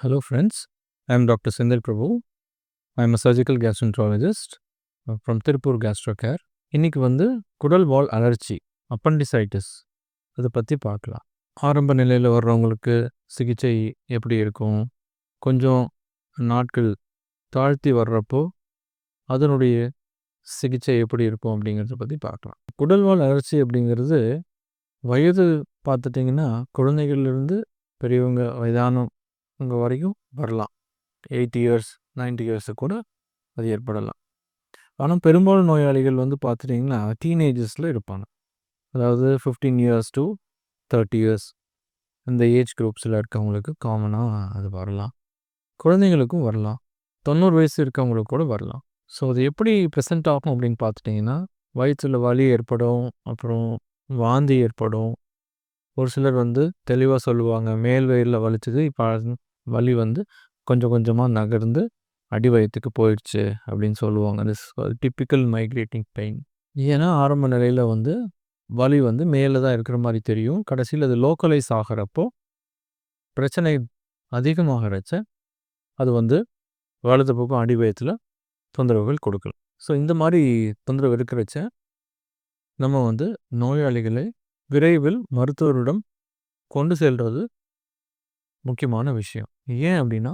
Hello, friends. I am Dr. Sindel Prabhu. I am a surgical gastroenterologist from Tirupur Gastrocare. இன்னைக்கு குடல் வால் அலர்ச்சி appendicitis அதை பற்றி பார்க்கலாம். ஆரம்ப நிலையில் வர்றவங்களுக்கு சிகிச்சை எப்படி இருக்கும், கொஞ்சம் நாட்கள் தாழ்த்தி வர்றப்போ அதனுடைய சிகிச்சை எப்படி இருக்கும் அப்படிங்கிறத பற்றி பார்க்கலாம். குடல் வால் அலர்ச்சி அப்படிங்கிறது வயது பார்த்துட்டிங்கன்னா குழந்தைகள்லேருந்து பெரியவங்க வயதானவங்க வரைக்கும் வரலாம். 80 இயர்ஸ் 90 இயர்ஸு கூட அது ஏற்படலாம். ஆனால் பெரும்பாலும் நோயாளிகள் பார்த்துட்டிங்கன்னா டீனேஜஸில் இருப்பாங்க. அதாவது 15 இயர்ஸ் டு 30 இயர்ஸ் இந்த ஏஜ் குரூப்ஸில் இருக்கவங்களுக்கு காமனாக அது வரலாம். குழந்தைங்களுக்கும் வரலாம். 90 வயசு இருக்கவங்களுக்கு கூட வரலாம். ஸோ அது எப்படி ப்ரெசென்ட் ஆகும் அப்படின்னு பார்த்துட்டிங்கன்னா வயிற்றில் வலி ஏற்படும், அப்புறம் வாந்தி ஏற்படும். ஒரு சிலர் தெளிவாக சொல்லுவாங்க, மேல் வயிறில் வலிச்சது, இப்போ வலி கொஞ்சம் கொஞ்சமாக நகர்ந்து அடி வயிற்றுக்கு போயிடுச்சு அப்படின்னு சொல்லுவாங்க. This typical migrating pain. ஏன்னா ஆரம்ப நிலையில் வலி மேலே தான் இருக்கிற மாதிரி தெரியும். கடைசியில் அது லோக்கலைஸ் ஆகிறப்போ பிரச்சனை அதிகமாகிறச்ச அது வலது பக்கம் அடி வயிற்றில் தொந்தரவுகள் கொடுக்கலாம். ஸோ இந்த மாதிரி தொந்தரவு இருக்கிறச்ச நம்ம நோயாளிகளை விரைவில் மருத்துவரிடம் கொண்டு செல்வது முக்கியமான விஷயம். ஏன் அப்படின்னா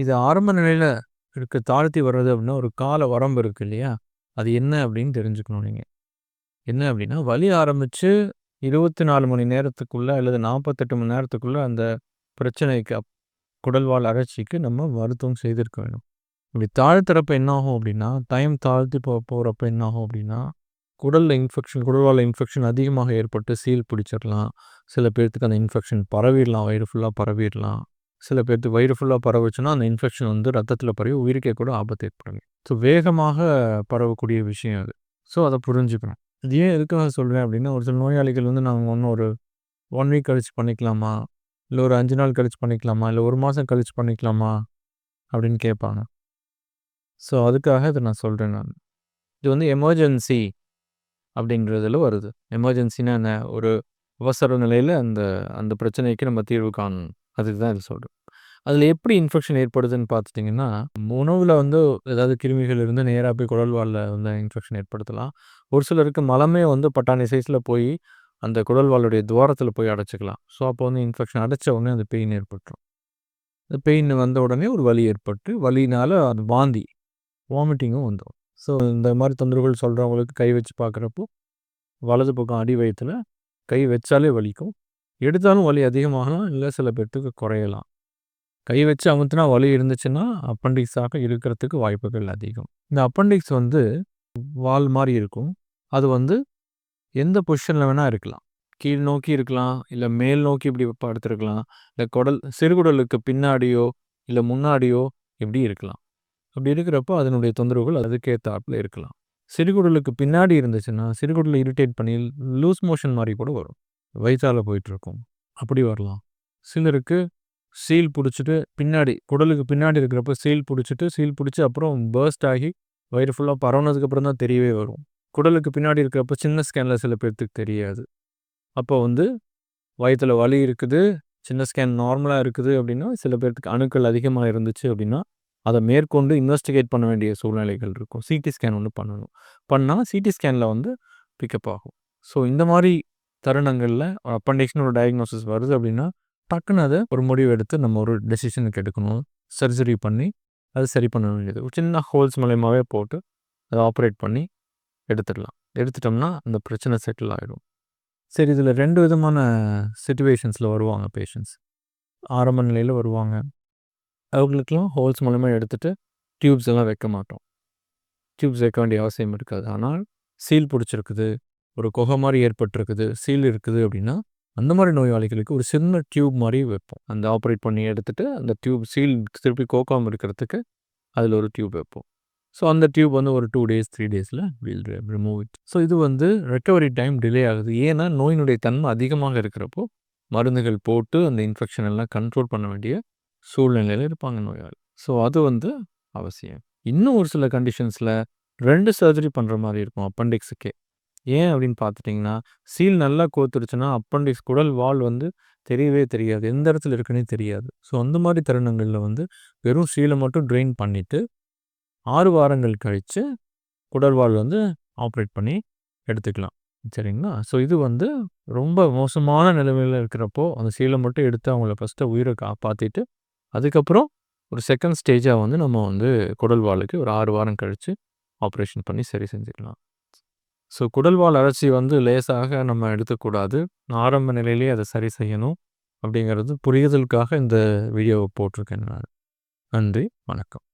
இது ஆரம்ப நிலையில் தாழ்த்தி வர்றது அப்படின்னா ஒரு கால வரம்பு இருக்குது இல்லையா, அது என்ன அப்படின்னு தெரிஞ்சுக்கணும். நீங்கள் என்ன அப்படின்னா வலி ஆரம்பித்து 24 மணி நேரத்துக்குள்ளே அல்லது 48 மணி நேரத்துக்குள்ளே அந்த பிரச்சனைக்கு குடல்வால் அழற்சிக்கு நம்ம மருத்துவம் செய்திருக்க வேணும். இப்படி தாழ்த்துறப்ப என்னாகும் அப்படின்னா டைம் தாழ்த்தி போகிறப்ப என்னாகும் அப்படின்னா குடல்வால் இன்ஃபெக்ஷன் அதிகமாக ஏற்பட்டு சீல் பிடிச்சிடலாம். சில பேர்த்துக்கு அந்த இன்ஃபெக்ஷன் பரவிடலாம், வயிறு ஃபுல்லாக பரவிடலாம். சில பேர்த்துக்கு வயிறு ஃபுல்லாக பரவுச்சுன்னா அந்த இன்ஃபெக்ஷன் ரத்தத்தில் பரவி உயிருக்கே கூட ஆபத்து ஏற்படுங்க. ஸோ வேகமாக பரவக்கூடிய விஷயம் அது. ஸோ அதை புரிஞ்சுக்கணும். இது ஏன் எதுக்காக சொல்கிறேன் அப்படின்னா ஒரு சில நோயாளிகள் நாங்கள் ஒன்றும் ஒரு 1 வீக் கழிச்சு பண்ணிக்கலாமா, இல்லை ஒரு 5 நாள் கழிச்சு பண்ணிக்கலாமா, இல்லை 1 மாதம் கழிச்சு பண்ணிக்கலாமா அப்படின்னு கேட்பாங்க. ஸோ அதுக்காக இதை நான் சொல்கிறேன். இது எமர்ஜென்சி அப்படின்றதுல வருது. எமர்ஜென்சின்னா என்ன, ஒரு அவசர நிலையில் அந்த அந்த பிரச்சனைக்கு நம்ம தீர்வு காணணும். அதுக்கு தான் இது சொல்கிறேன். அதில் எப்படி இன்ஃபெக்ஷன் ஏற்படுதுன்னு பார்த்துட்டிங்கன்னா உணவில் ஏதாவது கிருமிகள் இருந்து நேராக போய் குடல்வாலில் இன்ஃபெக்ஷன் ஏற்படுத்தலாம். ஒரு சிலருக்கு மலமே பட்டாணி சைஸில் போய் அந்த குடல்வாலுடைய துவாரத்தில் போய் அடைச்சிக்கலாம். ஸோ அப்போ இன்ஃபெக்ஷன் அடைச்ச உடனே அந்த பெயின் ஏற்பட்டுரும். அந்த பெயின் வந்த உடனே ஒரு வலி ஏற்பட்டு வலினால் அது வாமிட்டிங்கும் வந்துடும். ஸோ இந்த மாதிரி தொந்தரவுகள் சொல்கிறவங்களுக்கு கை வச்சு பார்க்குறப்போ வலது பக்கம் அடி வயிற்றில் கை வச்சாலே வலிக்கும். எடுத்தாலும் வலி அதிகமாகலாம், இல்லை சில பேர்த்துக்கு குறையலாம். கை வச்சு அமுத்துனா வலி இருந்துச்சுன்னா அப்பண்டிக்ஸாக இருக்கிறதுக்கு வாய்ப்புகள் அதிகம். இந்த அப்பண்டிக்ஸ் வால் மாதிரி இருக்கும். அது எந்த பொசிஷனில் வேணால் இருக்கலாம். கீழ் நோக்கி இருக்கலாம், இல்லை மேல் நோக்கி இப்படி படுத்திருக்கலாம், இல்லை சிறுகுடலுக்கு பின்னாடியோ இல்லை முன்னாடியோ இப்படி இருக்கலாம். அப்படி இருக்கிறப்போ அதனுடைய தொந்தரவுகள் அதுக்கேற்றாப்புல இருக்கலாம். சிறுகுடலுக்கு பின்னாடி இருந்துச்சுன்னா சிறுகுடலை இரிட்டேட் பண்ணி லூஸ் மோஷன் மாதிரி கூட வரும், வயிற்றால் போயிட்டுருக்கும், அப்படி வரலாம். சிலருக்கு சீல் பிடிச்சிட்டு பின்னாடி குடலுக்கு பின்னாடி இருக்கிறப்ப சீல் பிடிச்சி அப்புறம் பர்ஸ்ட் ஆகி வயிறு ஃபுல்லாக பரவுனதுக்கப்புறம் தான் தெரியவே வரும். குடலுக்கு பின்னாடி இருக்கிறப்ப சின்ன ஸ்கேனில் சில பேர்த்துக்கு தெரியாது. அப்போ வயிற்றில் வலி இருக்குது, சின்ன ஸ்கேன் நார்மலாக இருக்குது அப்படின்னா சில பேர்த்துக்கு அணுக்கள் அதிகமாக இருந்துச்சு அப்படின்னா அதை மேற்கொண்டு இன்வெஸ்டிகேட் பண்ண வேண்டிய சூழ்நிலைகள் இருக்கும். சிடி ஸ்கேன் பண்ணணும். பண்ணால் சிடி ஸ்கேனில் பிக்கப் ஆகும். ஸோ இந்த மாதிரி தருணங்களில் அப்பண்டிக்ஸ்னு ஒரு டயக்னோசிஸ் வருது அப்படின்னா டக்குன்னு அதை ஒரு முடிவு எடுத்து நம்ம ஒரு டெசிஷனுக்கு எடுக்கணும். சர்ஜரி பண்ணி அது சரி பண்ண வேண்டியது. ஒரு சின்ன ஹோல்ஸ் மூலயமாவே போட்டு அதை ஆப்ரேட் பண்ணி எடுத்துட்டோம்னா அந்த பிரச்சனை செட்டில் ஆகிடும். சரி, இதில் 2 விதமான சிச்சுவேஷன்ஸில் வருவாங்க பேஷண்ட்ஸ். ஆரம்ப நிலையில் வருவாங்க. அவங்களுக்கெல்லாம் ஹோல்ஸ் மூலமாக எடுத்துகிட்டு டியூப்ஸ் எல்லாம் வைக்க மாட்டோம். டியூப்ஸ் வைக்க வேண்டிய அவசியம் இருக்காது. ஆனால் சீல் பிடிச்சிருக்குது, ஒரு குகை மாதிரி ஏற்பட்டிருக்குது, சீல் இருக்குது அப்படின்னா அந்த மாதிரி நோயாளிகளுக்கு ஒரு சின்ன டியூப் மாதிரி வைப்போம். அந்த ஆப்ரேட் பண்ணி எடுத்துகிட்டு அந்த டியூப் சீல் திருப்பி கோக்காமல் இருக்கிறதுக்கு அதில் ஒரு டியூப் வைப்போம். ஸோ அந்த டியூப் ஒரு 2 days 3 daysல வில் ரிமூவ் இட். ஸோ இது ரெக்கவரி டைம் டிலே ஆகுது. ஏன்னா நோயினுடைய தன்மை அதிகமாக இருக்கிறப்போ மருந்துகள் போட்டு அந்த இன்ஃபெக்ஷன் எல்லாம் கண்ட்ரோல் பண்ண வேண்டிய சூழ்நிலையில் இருப்பாங்க நோயாளி. ஸோ அது அவசியம். இன்னும் ஒரு சில கண்டிஷன்ஸில் 2 சர்ஜரி பண்ணுற மாதிரி இருக்கும் அப்பண்டிக்ஸுக்கே. ஏன் அப்படின்னு பார்த்துட்டிங்கன்னா சீல் நல்லா கோத்துருச்சுன்னா அப்பண்டிக்ஸ் குடல் வால் தெரியவே தெரியாது. எந்த இடத்துல இருக்குன்னே தெரியாது. ஸோ அந்த மாதிரி தருணங்களில் வந்து வெறும் சீலை மட்டும் ட்ரெயின் பண்ணிவிட்டு 6 வாரங்கள் கழித்து குடல்வால் வந்து ஆப்ரேட் பண்ணி எடுத்துக்கலாம். சரிங்களா? ஸோ இது வந்து ரொம்ப மோசமான நிலைமையில் இருக்கிறப்போ அந்த சீலை மட்டும் எடுத்து அவங்கள ஃபஸ்ட்டு உயிரை காப்பாற்றிட்டு அதுக்கப்புறம் ஒரு செகண்ட் ஸ்டேஜாக வந்து நம்ம வந்து குடல்வாலுக்கு ஒரு 6 வாரம் கழித்து ஆப்ரேஷன் பண்ணி சரி செஞ்சுக்கலாம். ஸோ குடல்வால் அழற்சி வந்து லேசாக நம்ம எடுத்துக்கூடாது. ஆரம்ப நிலையிலேயே அதை சரி செய்யணும் அப்படிங்கிறது புரிதலுக்காக இந்த வீடியோவை போட்டிருக்கேன் நான். நன்றி, வணக்கம்.